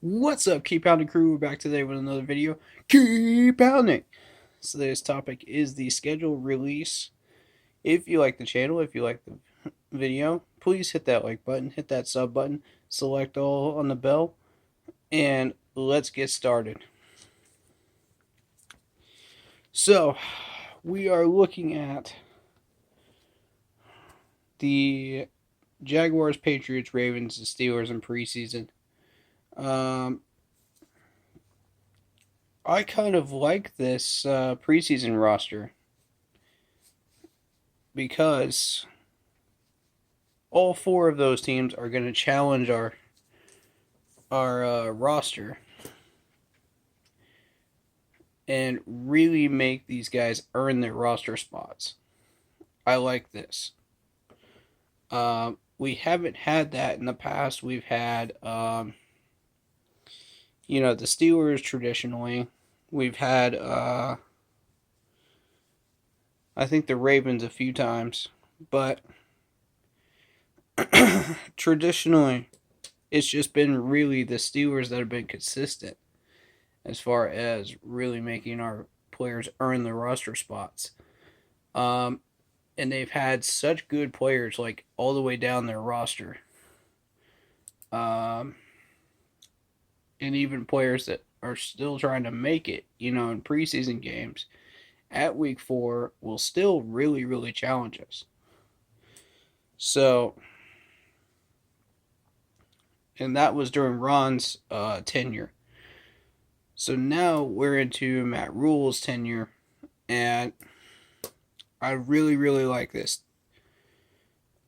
What's up, Keep Pounding crew? We're back today with another video. Keep pounding! So today's topic is the schedule release. If you like the channel, if you like the video, please hit that like button, hit that sub button, select all on the bell, and let's get started. So, we are looking at the Jaguars, Patriots, Ravens, and Steelers in preseason. I kind of like this preseason roster because all four of those teams are going to challenge our roster and really make these guys earn their roster spots. I like this. We haven't had that in the past. We've had, the Steelers traditionally. We've had, I think the Ravens a few times, but traditionally, it's just been really the Steelers that have been consistent as far as really making our players earn the roster spots. And they've had such good players, like all the way down their roster. And even players that are still trying to make it, in preseason games at week 4 will still really, really challenge us. So, and that was during Ron's tenure. So now we're into Matt Rule's tenure, and I really, really like this.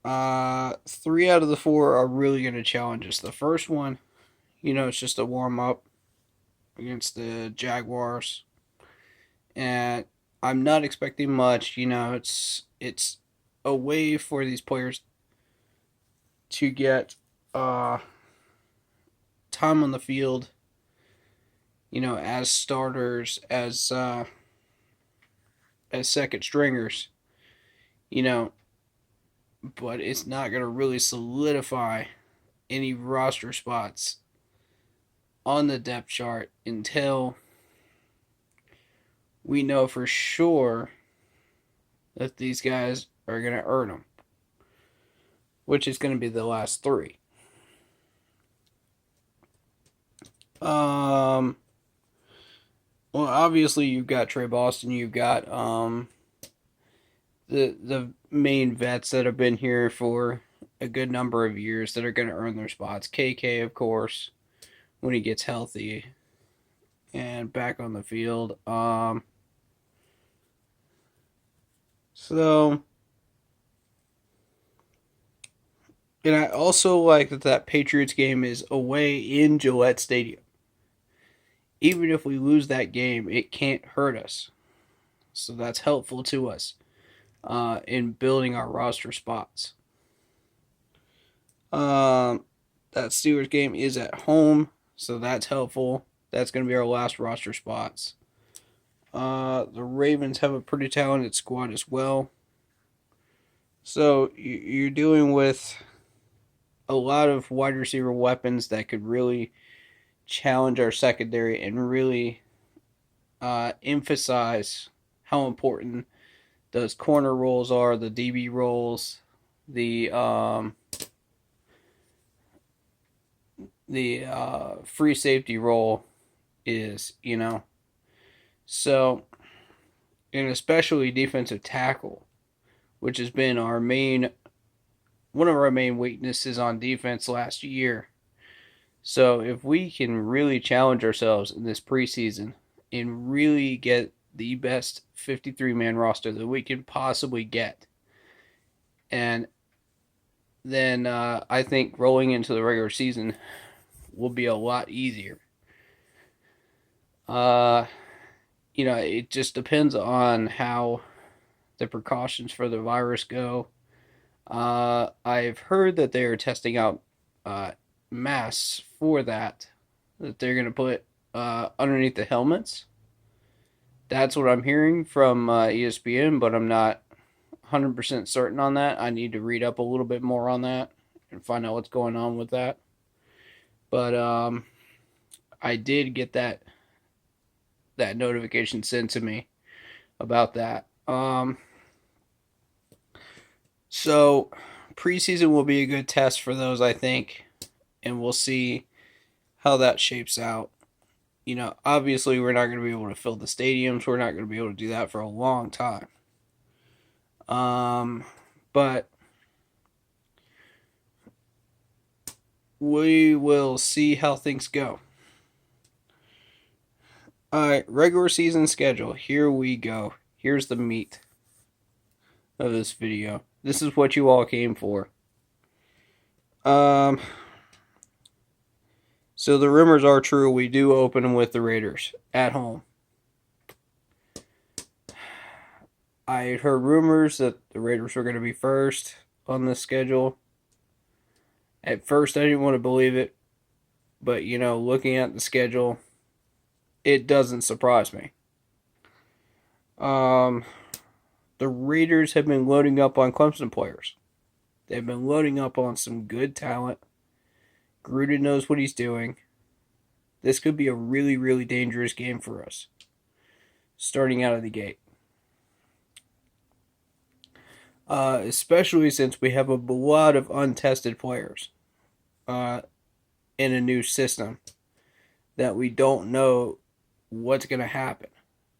3 out of the 4 are really going to challenge us. The first one, it's just a warm up against the Jaguars, and I'm not expecting much. It's a way for these players to get time on the field. As starters, as second stringers. But it's not going to really solidify any roster spots on the depth chart until we know for sure that these guys are going to earn them, which is going to be the last 3. Well, obviously you've got Trey Boston, you've got the main vets that have been here for a good number of years that are going to earn their spots. KK, of course, when he gets healthy and back on the field. So, and I also like that Patriots game is away in Gillette Stadium. Even if we lose that game, it can't hurt us. So that's helpful to us in building our roster spots. That Steelers game is at home, so that's helpful. That's going to be our last roster spots. The Ravens have a pretty talented squad as well. So you're dealing with a lot of wide receiver weapons that could really challenge our secondary and really emphasize how important those corner roles are, the DB roles, the free safety role is, So, and especially defensive tackle, which has been one of our main weaknesses on defense last year. So if we can really challenge ourselves in this preseason and really get the best 53-man roster that we can possibly get, and then I think rolling into the regular season will be a lot easier. It just depends on how the precautions for the virus go. I've heard that they are testing out masks for that they're going to put underneath the helmets. That's what I'm hearing from ESPN, but I'm not 100% certain on that. I need to read up a little bit more on that and find out what's going on with that. But I did get that notification sent to me about that. So preseason will be a good test for those, I think, and we'll see how that shapes out. Obviously, we're not going to be able to fill the stadiums. We're not going to be able to do that for a long time. But we will see how things go. All right, regular season schedule. Here we go. Here's the meat of this video. This is what you all came for. So the rumors are true. We do open with the Raiders at home. I had heard rumors that the Raiders were going to be first on the schedule. At first, I didn't want to believe it. But, looking at the schedule, it doesn't surprise me. The Raiders have been loading up on Clemson players. They've been loading up on some good talent. Gruden knows what he's doing. This could be a really, really dangerous game for us, starting out of the gate. Especially since we have a lot of untested players in a new system that we don't know what's going to happen.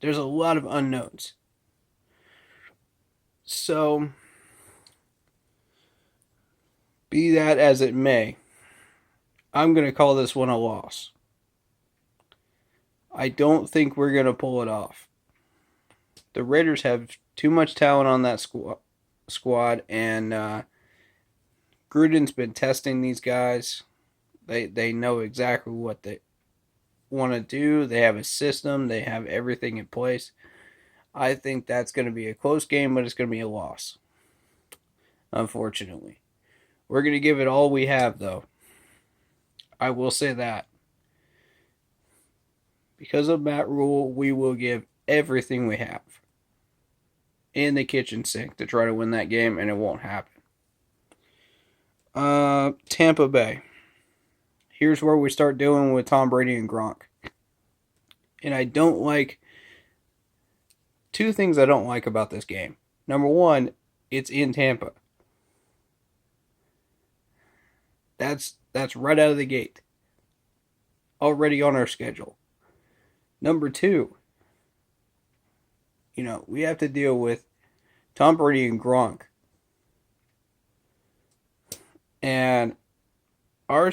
There's a lot of unknowns. So, be that as it may, I'm going to call this one a loss. I don't think we're going to pull it off. The Raiders have too much talent on that squad, and Gruden's been testing these guys. They know exactly what they want to do. They have a system. They have everything in place. I think that's going to be a close game, but it's going to be a loss, unfortunately. We're going to give it all we have, though. I will say that. Because of Matt Rule, we will give everything we have in the kitchen sink to try to win that game, and it won't happen. Tampa Bay. Here's where we start dealing with Tom Brady and Gronk. And I don't like... Two things I don't like about this game. Number one, it's in Tampa. That's right out of the gate. Already on our schedule. Number two, we have to deal with Tom Brady and Gronk. And our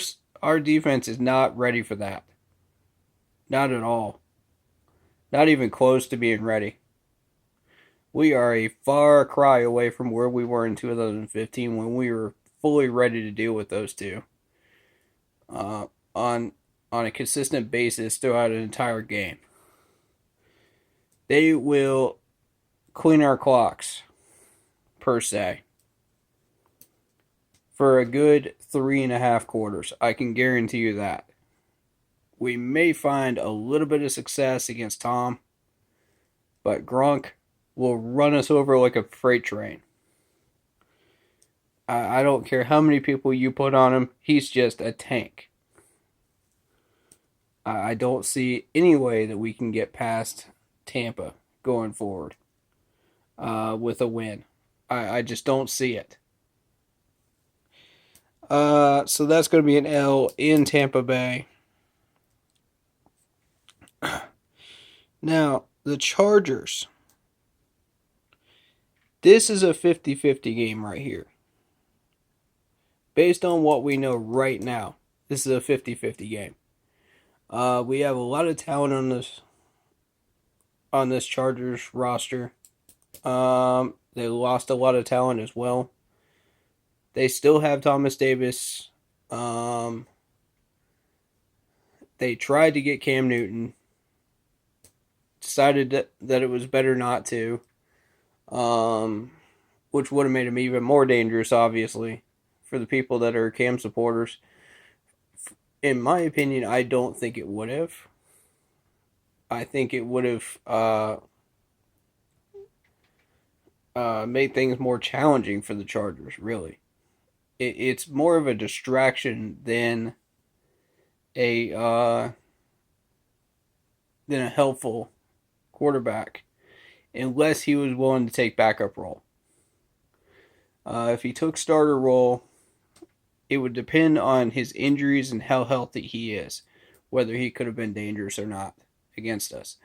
defense is not ready for that. Not at all. Not even close to being ready. We are a far cry away from where we were in 2015 when we were fully ready to deal with those two on a consistent basis throughout an entire game. They will clean our clocks, per se, for a good 3.5 quarters. I can guarantee you that. We may find a little bit of success against Tom, but Gronk will run us over like a freight train. I don't care how many people you put on him, he's just a tank. I don't see any way that we can get past Tampa going forward with a win. I just don't see it. So that's going to be an L in Tampa Bay. Now, the Chargers. This is a 50-50 game right here. Based on what we know right now, this is a 50-50 game. We have a lot of talent on this Chargers roster. They lost a lot of talent as well. They still have Thomas Davis. They tried to get Cam Newton. Decided that it was better not to. Which would have made him even more dangerous, obviously, for the people that are Cam supporters. In my opinion, I don't think it would have. I think it would have made things more challenging for the Chargers, really. It's more of a distraction than a than a helpful quarterback unless he was willing to take backup role. If he took starter role, it would depend on his injuries and how healthy he is, whether he could have been dangerous or not against us.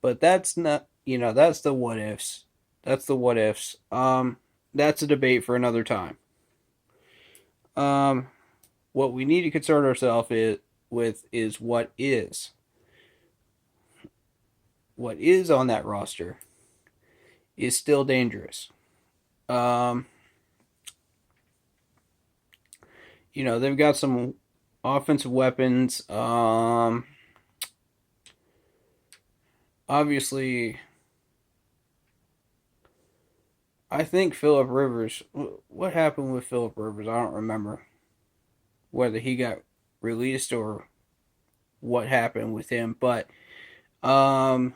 But that's not, that's the what ifs. That's the what ifs. That's a debate for another time. Um, what we need to concern ourselves with is what is. What is on that roster is still dangerous. Um, they've got some offensive weapons. Obviously, I think Philip Rivers. What happened with Philip Rivers? I don't remember whether he got released or what happened with him, but um,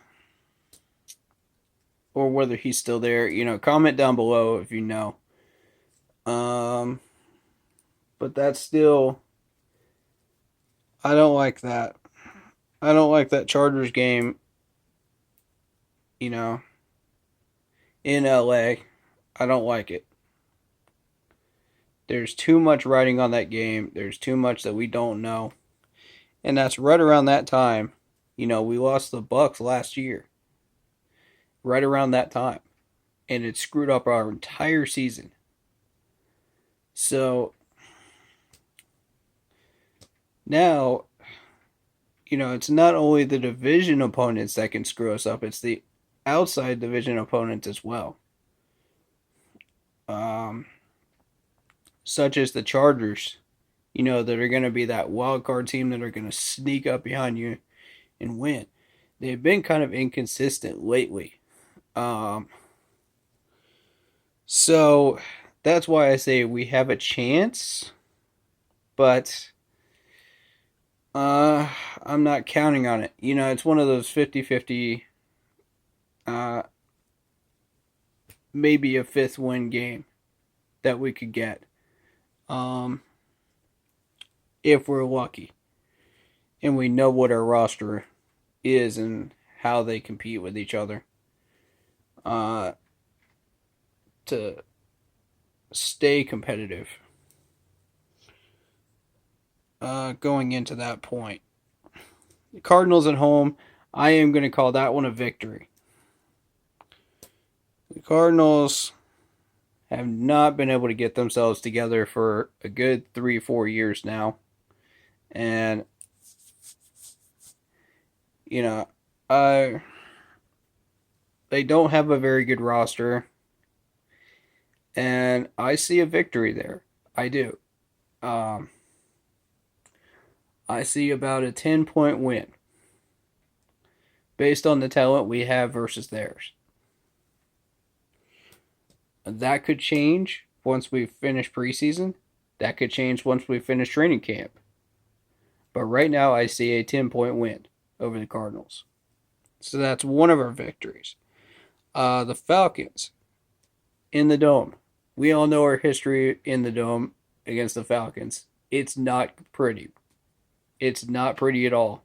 or whether he's still there. Comment down below if you know. Um, but that's still. I don't like that. I don't like that Chargers game. You know, in LA. I don't like it. There's too much writing on that game. There's too much that we don't know. And that's right around that time. We lost the Bucks last year. Right around that time. And it screwed up our entire season. So now, it's not only the division opponents that can screw us up, it's the outside division opponents as well. Such as the Chargers, that are going to be that wild card team that are going to sneak up behind you and win. They've been kind of inconsistent lately. So that's why I say we have a chance, but I'm not counting on it. It's one of those 50-50, maybe a fifth win game that we could get. If we're lucky and we know what our roster is and how they compete with each other to stay competitive going into that point. The Cardinals at home, I am going to call that one a victory. The Cardinals have not been able to get themselves together for a good 3-4 years now. And, they don't have a very good roster. And I see a victory there. I do. I see about a 10-point win based on the talent we have versus theirs. That could change once we finish preseason. That could change once we finish training camp. But right now, I see a 10-point win over the Cardinals. So that's one of our victories. The Falcons in the Dome. We all know our history in the Dome against the Falcons. It's not pretty. It's not pretty at all.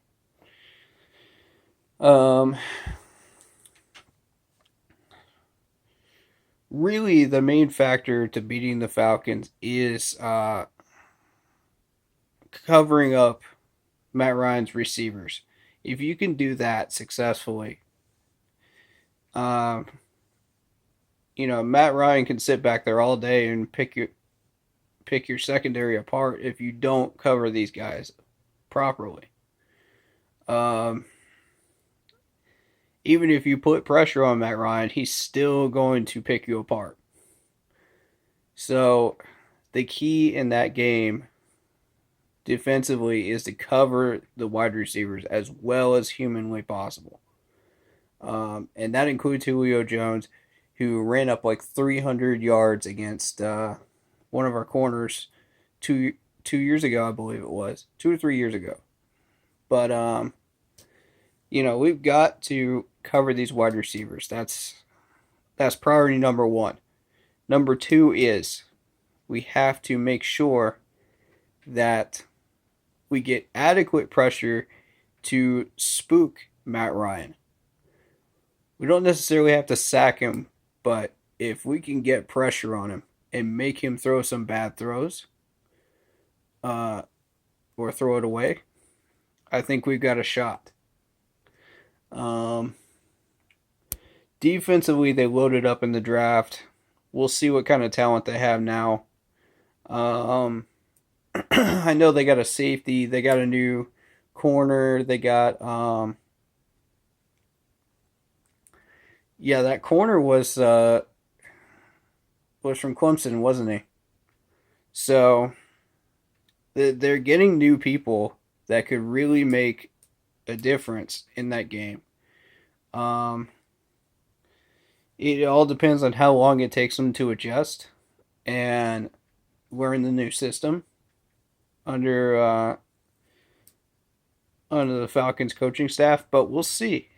Really, the main factor to beating the Falcons is covering up Matt Ryan's receivers. If you can do that successfully, Matt Ryan can sit back there all day and pick your secondary apart if you don't cover these guys properly. Even if you put pressure on Matt Ryan, he's still going to pick you apart. So the key in that game defensively is to cover the wide receivers as well as humanly possible. And that includes Julio Jones, who ran up like 300 yards against one of our corners two years ago, I believe it was. 2 or 3 years ago. But, we've got to cover these wide receivers. That's priority number one. Number two is we have to make sure that we get adequate pressure to spook Matt Ryan. We don't necessarily have to sack him, but if we can get pressure on him and make him throw some bad throws, uh, or throw it away, I think we've got a shot. Um, Defensively, they loaded up in the draft. We'll see what kind of talent they have now. Um, I know they got a safety. They got a new corner. They got yeah, that corner was from Clemson, wasn't he? So they're getting new people that could really make a difference in that game. Um, it all depends on how long it takes them to adjust, and we're in the new system under under the Falcons coaching staff, but we'll see.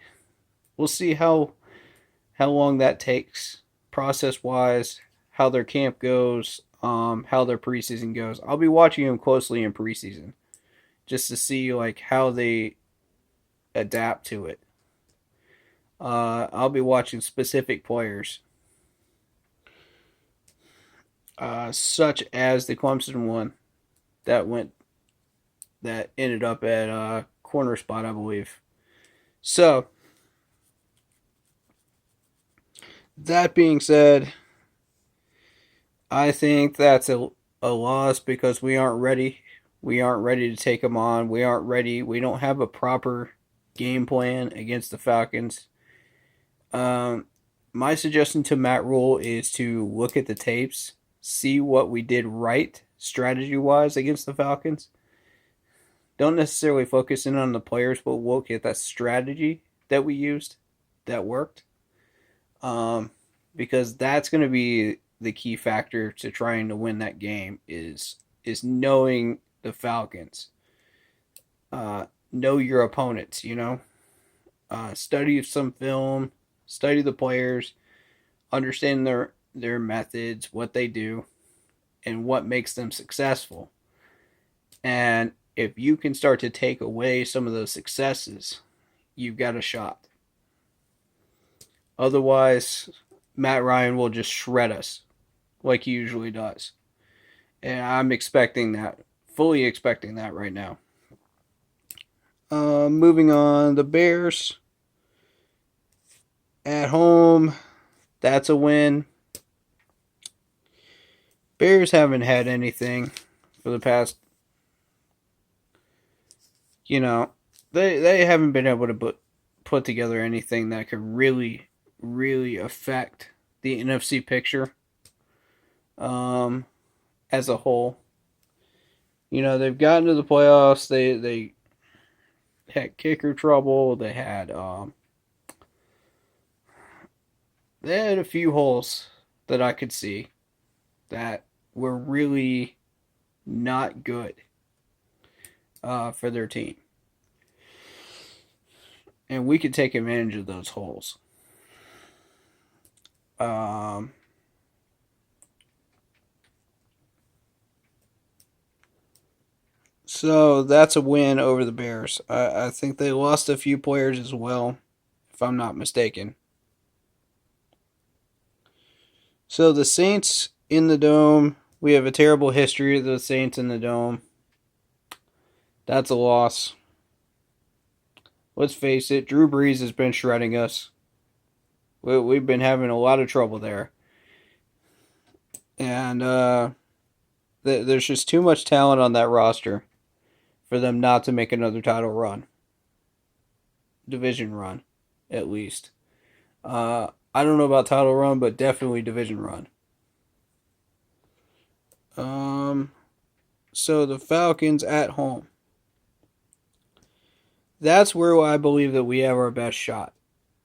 We'll see how long that takes process wise, how their camp goes, how their preseason goes. I'll be watching them closely in preseason just to see like how they adapt to it. I'll be watching specific players, such as the Clemson one that went that ended up at corner spot, I believe. So that being said, I think that's a loss because we aren't ready. We aren't ready to take them on. We aren't ready. We don't have a proper game plan against the Falcons. Um, my suggestion to Matt Rule is to look at the tapes, see what we did right strategy wise against the Falcons. Don't necessarily focus in on the players, but look at that strategy that we used that worked. Um, because that's going to be the key factor to trying to win that game is knowing the Falcons. Know your opponents. Study some film, study the players, understand their methods, what they do, and what makes them successful. And if you can start to take away some of those successes, you've got a shot. Otherwise, Matt Ryan will just shred us like he usually does. And I'm expecting that, fully expecting that right now. Moving on, the Bears at home. That's a win. Bears haven't had anything for the past, you know, they haven't been able to put together anything that could really affect the NFC picture um, as a whole. They've gotten to the playoffs. They had kicker trouble. They had a few holes that I could see that were really not good for their team. And we could take advantage of those holes. So that's a win over the Bears. I think they lost a few players as well, if I'm not mistaken. So the Saints in the Dome. We have a terrible history of the Saints in the Dome. That's a loss. Let's face it, Drew Brees has been shredding us. We've been having a lot of trouble there. And there's just too much talent on that roster for them not to make another title run. Division run, at least. I don't know about title run, but definitely division run. So the Falcons at home. That's where I believe that we have our best shot.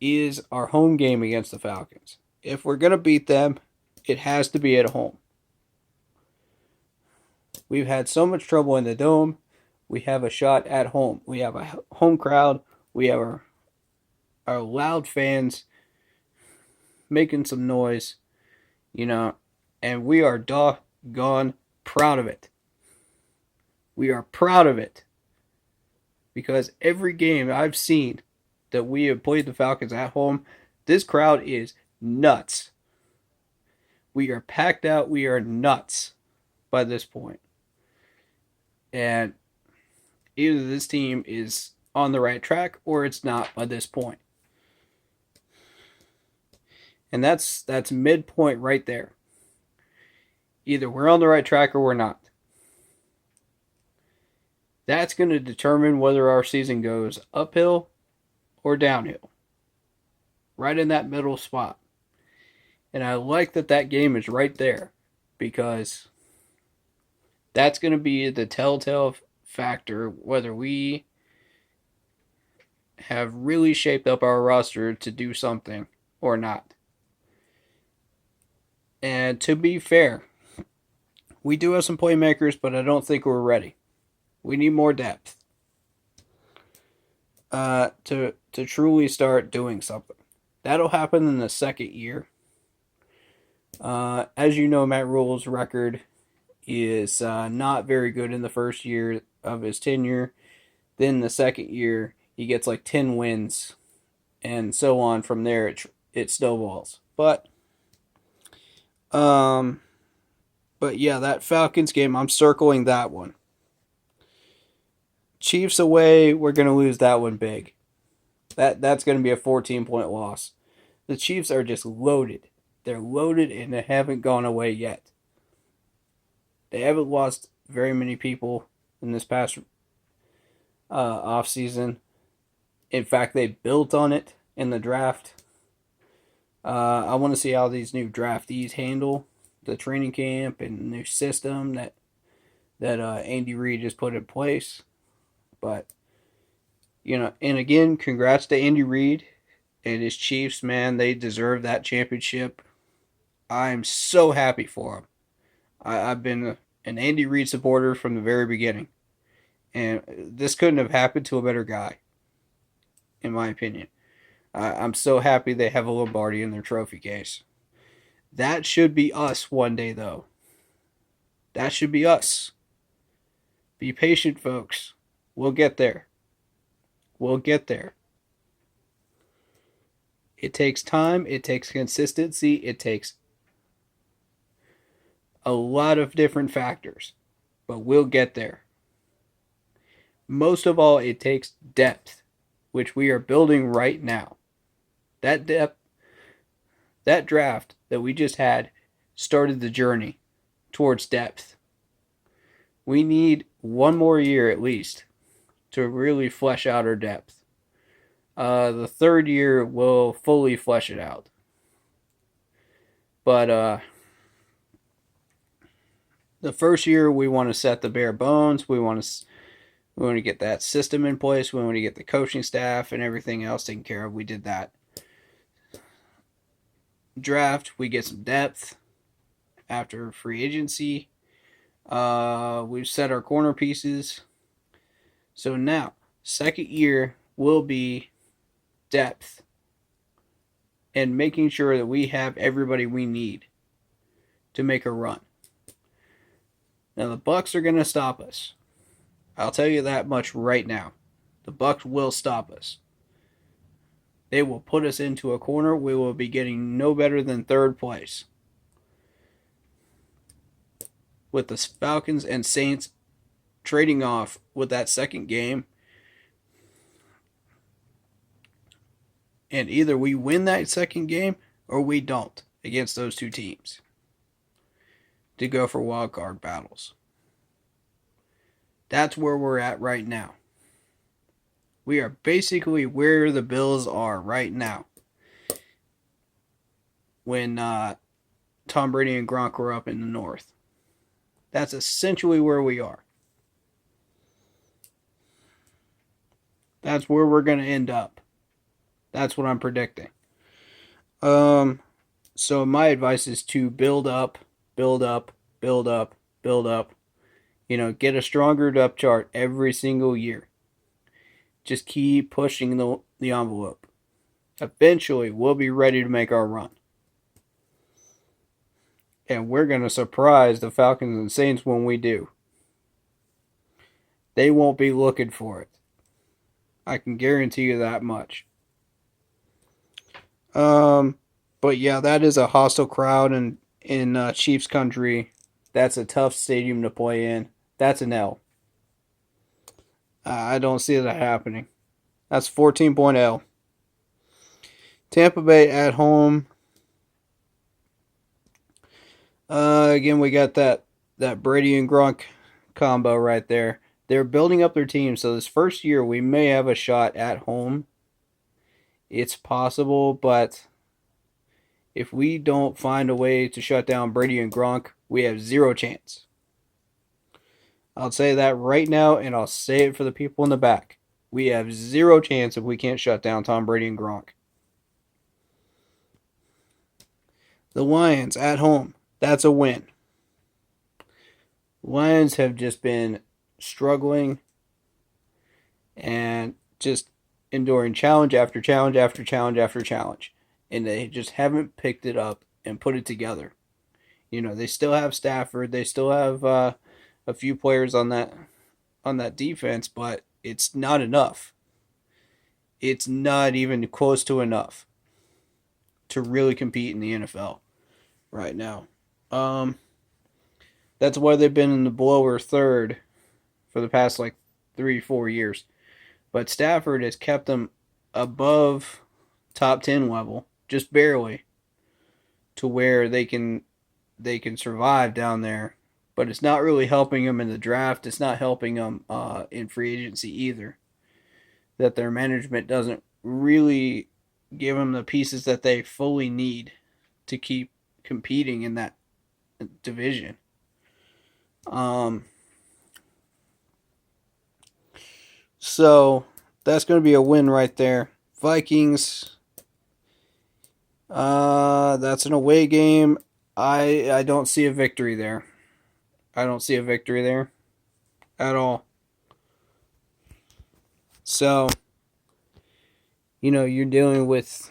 Is our home game against the Falcons. If we're going to beat them, it has to be at home. We've had so much trouble in the Dome. We have a shot at home. We have a home crowd. We have our loud fans making some noise, and we are doggone proud of it. We are proud of it. Because every game I've seen that we have played the Falcons at home, this crowd is nuts. We are packed out. We are nuts by this point. And either this team is on the right track or it's not by this point. And that's midpoint right there. Either we're on the right track or we're not. That's going to determine whether our season goes uphill or downhill. Right in that middle spot. And I like that game is right there because that's going to be the telltale factor whether we have really shaped up our roster to do something or not. And to be fair, we do have some playmakers, but I don't think we're ready. We need more depth to truly start doing something. That'll happen in the second year. As you know, Matt Rule's record is not very good in the first year of his tenure. Then the second year, he gets like 10 wins, and so on from there. It snowballs. But yeah, that Falcons game, I'm circling that one. Chiefs away, we're going to lose that one big. That's going to be a 14-point loss. The Chiefs are just loaded. They're loaded and they haven't gone away yet. They haven't lost very many people in this past offseason. In fact, they built on it in the draft. I want to see how these new draftees handle the training camp and the new system that Andy Reid has put in place. But, and again, congrats to Andy Reid and his Chiefs, man. They deserve that championship. I'm so happy for them. I've been an Andy Reid supporter from the very beginning. And this couldn't have happened to a better guy, in my opinion. I'm so happy they have a Lombardi in their trophy case. That should be us one day, though. That should be us. Be patient, folks. We'll get there. We'll get there. It takes time. It takes consistency. It takes a lot of different factors. But we'll get there. Most of all, it takes depth, which we are building right now. That depth, that draft that we just had started the journey towards depth. We need one more year at least to really flesh out our depth. The third year will fully flesh it out. But the first year we want to set the bare bones. We want to get that system in place. We want to get the coaching staff and everything else taken care of. We did that. Draft, we get some depth after free agency. We've set our corner pieces. So now, second year will be depth and making sure that we have everybody we need to make a run. Now the Bucs are going to stop us. I'll tell you that much right now. The Bucs will stop us. They will put us into a corner. We will be getting no better than third place. With the Falcons and Saints trading off with that second game. And either we win that second game or we don't against those two teams to go for wild card battles. That's where we're at right now. We are basically where the Bills are right now. When Tom Brady and Gronk were up in the north. That's essentially where we are. That's where we're going to end up. That's what I'm predicting. So my advice is to build up, build up, build up, build up. Get a stronger depth chart every single year. Just keep pushing the envelope. Eventually, we'll be ready to make our run. And we're going to surprise the Falcons and Saints when we do. They won't be looking for it. I can guarantee you that much. But yeah, that is a hostile crowd in Chiefs country. That's a tough stadium to play in. That's an L. I don't see that happening. That's 14-point L. Tampa Bay at home. Again, we got that Brady and Gronk combo right there. They're building up their team, so this first year we may have a shot at home. It's possible, but if we don't find a way to shut down Brady and Gronk, we have zero chance. I'll say that right now, and I'll say it for the people in the back. We have zero chance if we can't shut down Tom Brady and Gronk. The Lions at home. That's a win. Lions have just been struggling and just enduring challenge after challenge after challenge after challenge. And they just haven't picked it up and put it together. You know, they still have Stafford. They still have a few players on that defense, but it's not enough. It's not even close to enough to really compete in the NFL right now. Um, that's why they've been in the lower third for the past like 3-4 years. But Stafford has kept them above top 10 level, just barely, to where they can survive down there. But it's not really helping them in the draft. It's not helping them in free agency either. That their management doesn't really give them the pieces that they fully need to keep competing in that division. Um, so that's going to be a win right there. Vikings. That's an away game. I don't see a victory there. I don't see a victory there at all. So, you're dealing with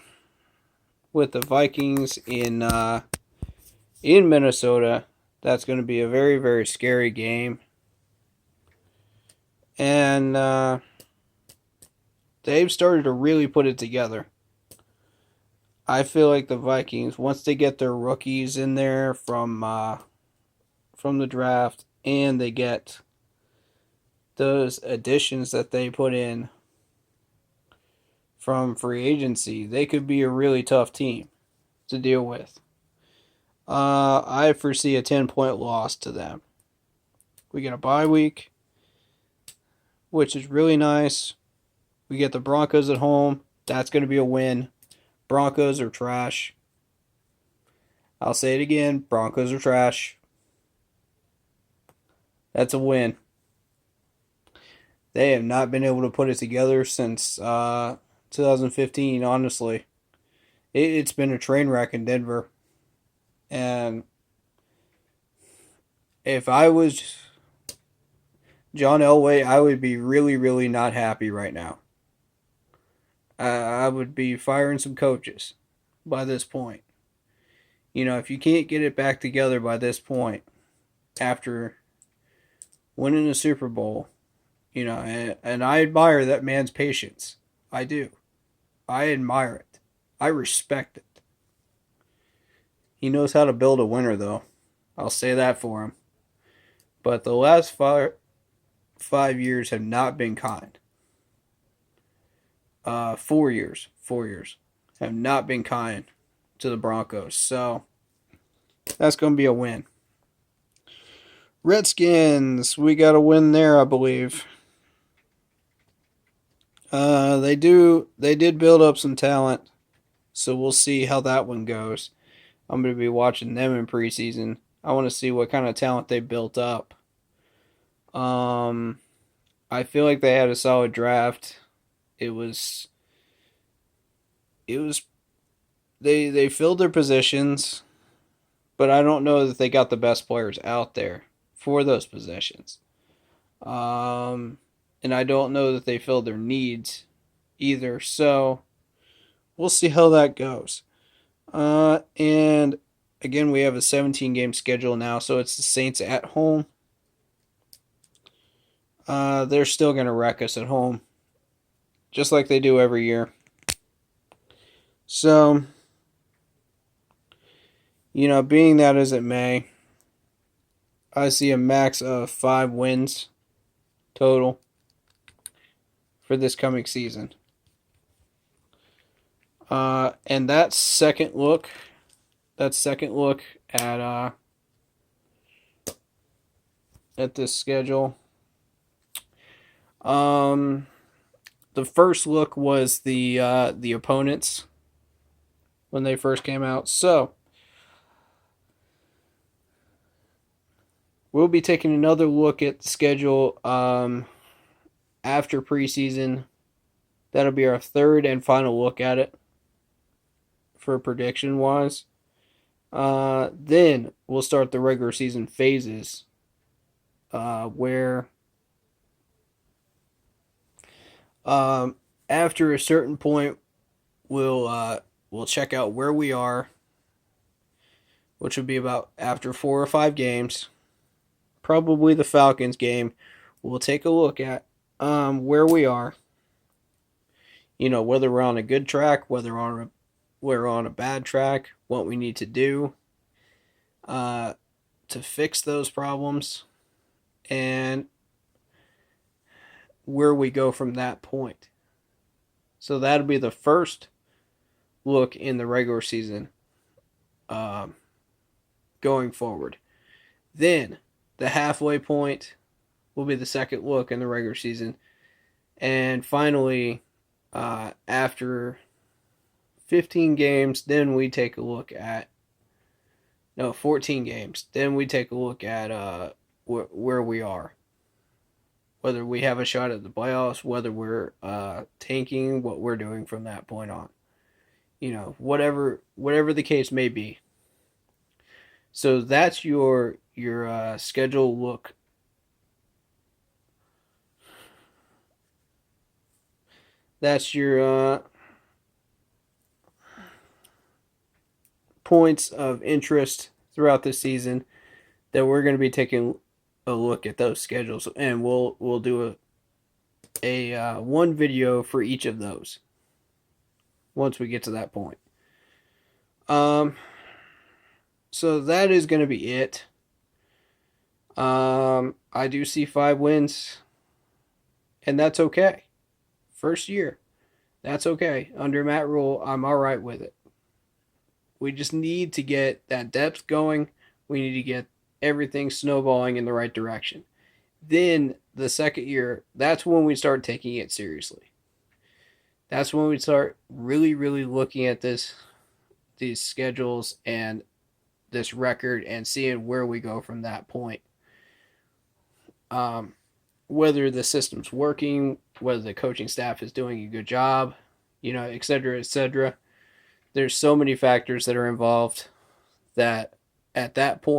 the Vikings in Minnesota. That's going to be a very, very scary game. And they've started to really put it together. I feel like the Vikings, once they get their rookies in there from the draft, and they get those additions that they put in from free agency, they could be a really tough team to deal with. I foresee a 10-point loss to them. We get a bye week, which is really nice. We get the Broncos at home. That's going to be a win. Broncos are trash. I'll say it again. Broncos are trash. That's a win. They have not been able to put it together since 2015, honestly. It's been a train wreck in Denver. And if I was John Elway, I would be really, really not happy right now. I would be firing some coaches by this point. If you can't get it back together by this point, after winning a Super Bowl, and I admire that man's patience. I do. I admire it. I respect it. He knows how to build a winner, though. I'll say that for him. But the last 5 years have not been kind. 4 years have not been kind to the Broncos. So that's going to be a win. Redskins, we got a win there, I believe. They did build up some talent, so we'll see how that one goes. I'm going to be watching them in preseason. I want to see what kind of talent they built up. I feel like they had a solid draft. It was they filled their positions, but I don't know that they got the best players out there for those positions. And I don't know that they filled their needs either. So we'll see how that goes. And again, we have a 17-game schedule now, so it's the Saints at home. They're still going to wreck us at home, just like they do every year. So, being that as it may, I see a max of 5 wins total for this coming season. And that second look at this schedule. The first look was the opponents when they first came out. So we'll be taking another look at the schedule after preseason. That'll be our third and final look at it for prediction wise. Then we'll start the regular season phases, where after a certain point we'll check out where we are, which would be about after 4 or 5 games. Probably the Falcons game. We'll take a look at where we are. Whether we're on a good track, whether we're on a bad track, what we need to do to fix those problems, and where we go from that point. So that'll be the first look in the regular season going forward. Then the halfway point will be the second look in the regular season. And finally, after 15 games, then we take a look at 14 games. Then we take a look at where we are. Whether we have a shot at the playoffs, whether we're tanking, what we're doing from that point on. Whatever the case may be. So that's your schedule look. That's your points of interest throughout the season that we're going to be taking a look at those schedules, and we'll do a one video for each of those once we get to that point. So that is going to be it. I do see 5 wins, and that's okay. First year, that's okay. Under Matt Rule, I'm all right with it. We just need to get that depth going. We need to get everything snowballing in the right direction. Then the second year, that's when we start taking it seriously. That's when we start really, really looking at these schedules and this record and seeing where we go from that point. Whether the system's working, whether the coaching staff is doing a good job, et cetera, et cetera. There's so many factors that are involved that at that point,